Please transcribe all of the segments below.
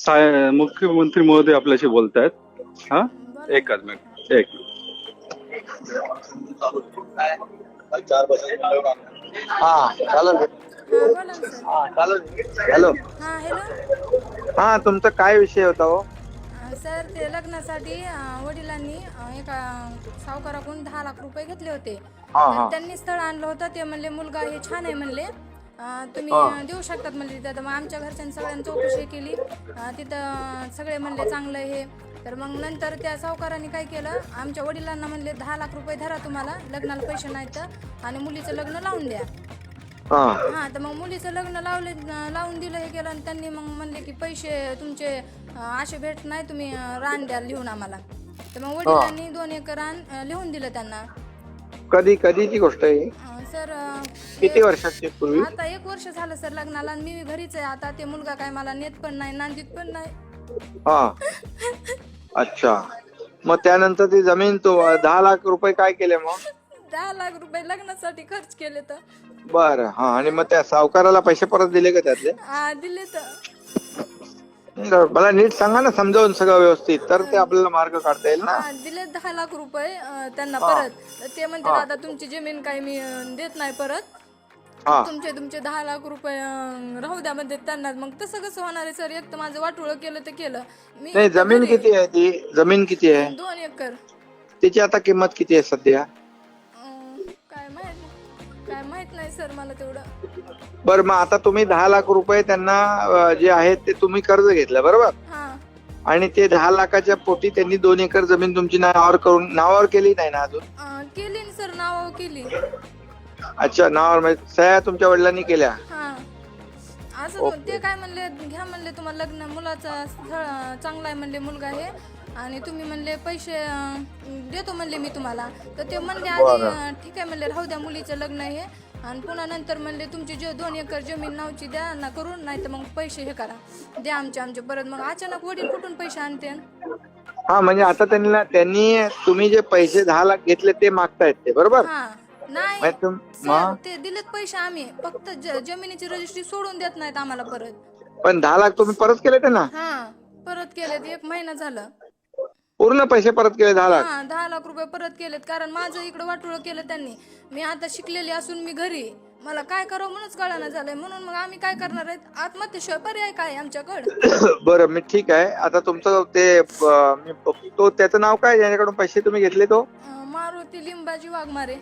मुख्यमंत्री महोदय आपल्याशी बोलतायत. हा, बोला. एकच मिनिट, एक मिनिट. हा चालेल. हा बोला ना सर. हा चालेल. हॅलो. हा हॅलो. हा तुमचा काय विषय होता हो? सर ते लग्नासाठी वडिलांनी एका सावकाराकडून 10 लाख रुपये घेतले होते. हा तर हा त्यांनी स्थळ आणलं होतं. ते म्हणले मुलगा हे छान आहे म्हणले, तुम्ही हा देऊ शकतात म्हणले तिथं. तर मग आमच्या घरच्यांनी सगळ्यांनी चौकशी केली, तिथं सगळे म्हणले चांगलं हे. तर मग नंतर त्या सावकारांनी काय केलं, आमच्या वडिलांना म्हणले 10 लाख रुपये धरा, तुम्हाला लग्नाला पैसे नाहीत आणि मुलीचं लग्न लावून द्या. हा हा, तर मग मुलीचं लग्न लावून दिलं, हे केलं. आणि त्यांनी मग म्हणले की पैसे तुमचे असे भेट नाही, तुम्ही रान द्या लिहून आम्हाला. तर मग वडिलांनी 2 एकर रान लिहून दिलं त्यांना. कधीची गोष्ट आहे? सर किती वर्षाची पूर्वी? आता 1 वर्ष झालं सर लग्नाला, आणि मी घरीच आहे आता. ते मुलगा काय मला नेत पण नाही, नांदीत पण नाही. हा अच्छा. मग त्यानंतर ती जमीन तो 10 लाख रुपये काय केले मग? 10 लाख रुपये लग्नासाठी खर्च केले तर. बर. हा आणि मग त्या सावकाराला पैसे परत दिले का त्यातले? दिले तर. मला नीट सांगा ना, समजावून सगळं व्यवस्थित, तर ते आपल्याला मार्ग काढता येईल ना. दिले 10 लाख रुपये त्यांना हा. परत. ते म्हणते आता तुमची जमीन काही मी देत नाही परत, हा तुमचे 10 लाख रुपये राहू द्या म्हणते त्यांना. मग तसं कसं होणार आहे सर? एक तर माझं वाटोळं केलं तर केलं मी. नाही, जमीन किती आहे? ती जमीन किती आहे? 2 एकर. तिची आता किंमत किती आहे सध्या? काय माहित नाही सर मला तेवढं. बरं, मग आता तुम्ही 10 लाख रुपये त्यांना जे आहेत ते तुम्ही कर्ज घेतलं बरोबर, हा आणि ते 10 लाखाच्या पोटी त्यांनी 2 एकर जमीन तुमची नावावर केली नाही ना अजून? केली ना सर, नाव केली. अच्छा, नावावर म्हणजे सह्या तुमच्या वडिलांनी केल्या? हा असं ते काय म्हणले, घ्या म्हणले, तुम्हाला लग्न मुलाचा स्थळ चांगला आहे म्हणले, मुलगा आहे, आणि तुम्ही म्हणले पैसे देतो म्हणले मी तुम्हाला. तर ते म्हणले आधी ठीक आहे म्हणले, राहू द्या मुलीचं लग्न हे, आणि पुन्हा नंतर म्हणले तुमची 2 एकर जमीन नावची द्या ना करून, नाही तर मग पैसे हे करा, द्या आमचे परत. मग अचानक वडील कुठून पैसे आणते? हा म्हणजे आता त्यांनी तुम्ही जे पैसे 10 लाख घेतले ते मागतायत ते बरोबर? हा नाही सर, ते दिलेत पैसे आम्ही, फक्त जमिनीची रजिस्ट्री सोडून देत नाहीत आम्हाला परत. पण 10 लाख तुम्ही परत केले त्यांना? हा परत केलेत, 1 महिना झालं. पूर्ण पैसे परत केले 10 लाख? हा 10 लाख रुपये परत केलेत, कारण माझं इकडं वाटोळं केलं त्यांनी. मी आता शिकलेली असून मी घरी, मला काय करावं म्हणूनच कळाना झालंय. म्हणून मग आम्ही काय करणार आहेत, आत्महत्येशिवाय पर्याय काय आमच्याकडे? बरं, मी ठीक आहे. आता तुमचं ते मी बघतो, त्याचं नाव काय ज्याच्याकडून पैसे तुम्ही घेतले? तो मारुती लिंबाजी वाघमारे.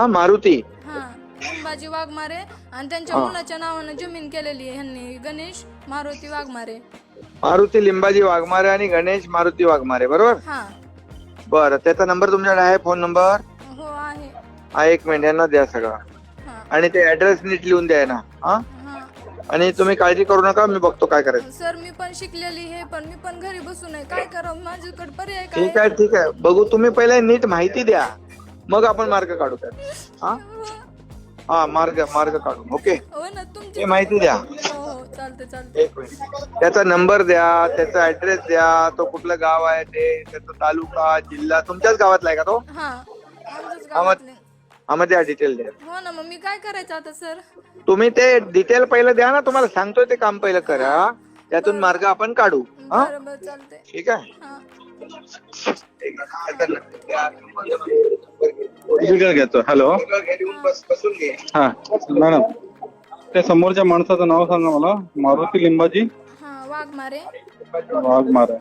मारुती? हा लिंबाजी वाघमारे, आणि त्यांच्या मुलाच्या नावानं जमीन केलेली आहे ह्यांनी, गणेश मारुती वाघमारे. मारुती लिंबाजी वाघमारे आणि गणेश मारुती वाघमारे बरोबर? हा बरं, त्याचा नंबर तुमच्याकडे आहे? Phone number? हो आहे. हा, 1 मिनिट, यांना द्या सगळं, हा आणि ते ऍड्रेस नीट लिहून द्या ना. हा, हा आणि तुम्ही काळजी करू नका, मी बघतो काय करायचं. सर मी पण शिकलेली हे, पण मी पण घरी बसून आहे, काय करावं, माझ्याकडे पर्याय काय? ठीक आहे ठीक आहे, बघू. तुम्ही पहिले नीट माहिती द्या, मग आपण मार्ग काढू त्यात. हा हा, मार्ग काढू. ओके, हो ना, तुमची हे माहिती द्या. हो हो चालते. 1 मिनिट, त्याचा नंबर द्या, त्याचा ऍड्रेस द्या, तो कुठलं गाव आहे ते, त्याचा तालुका, जिल्हा, तुमच्याच गावातला आहे का तो? हा आमच्याच गावातले. हा, मग द्या, डिटेल द्या. हो ना, मग मी काय करायचं आता सर? तुम्ही ते डिटेल पहिलं द्या ना, तुम्हाला सांगतोय ते काम पहिलं करा, त्यातून मार्ग आपण काढू. हा बरोबर चालते. ठीक आहे. हा घेतो. हॅलो. हा मॅडम, त्या समोरच्या माणसाचं नाव सांगा मला. मारुती लिंबाजी वाघमारे. वाघमारे.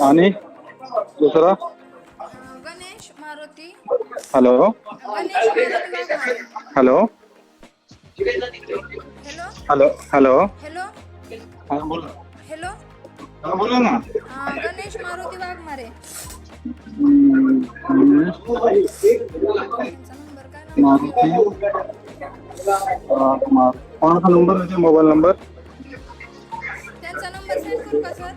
आणि दुसरा? Ganesh Maruti. Hello. Ganesh Maruti Waghmare. Hello. Hello hello. Hello हा बोला. हॅलो. हा बोला ना. गणेश मारुती वाघमारे. मारुती कोणाचा नंबर आहे? Mobile number? त्यांचा नंबर सेंड करू का सर?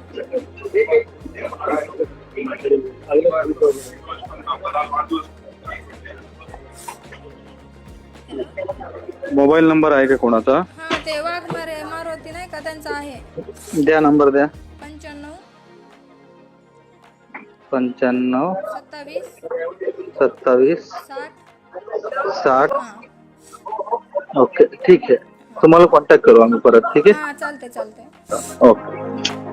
मोबाईल नंबर आहे का कोणाचा? हा ते वाघमारे मारुती नाही का, त्यांचा आहे. द्या, नंबर द्या. 95 95 27 27 60 60. हा ओके, ठीक आहे. तुम्हाला कॉन्टॅक्ट करू आम्ही परत. ठीक आहे. हा चालतंय. ओके.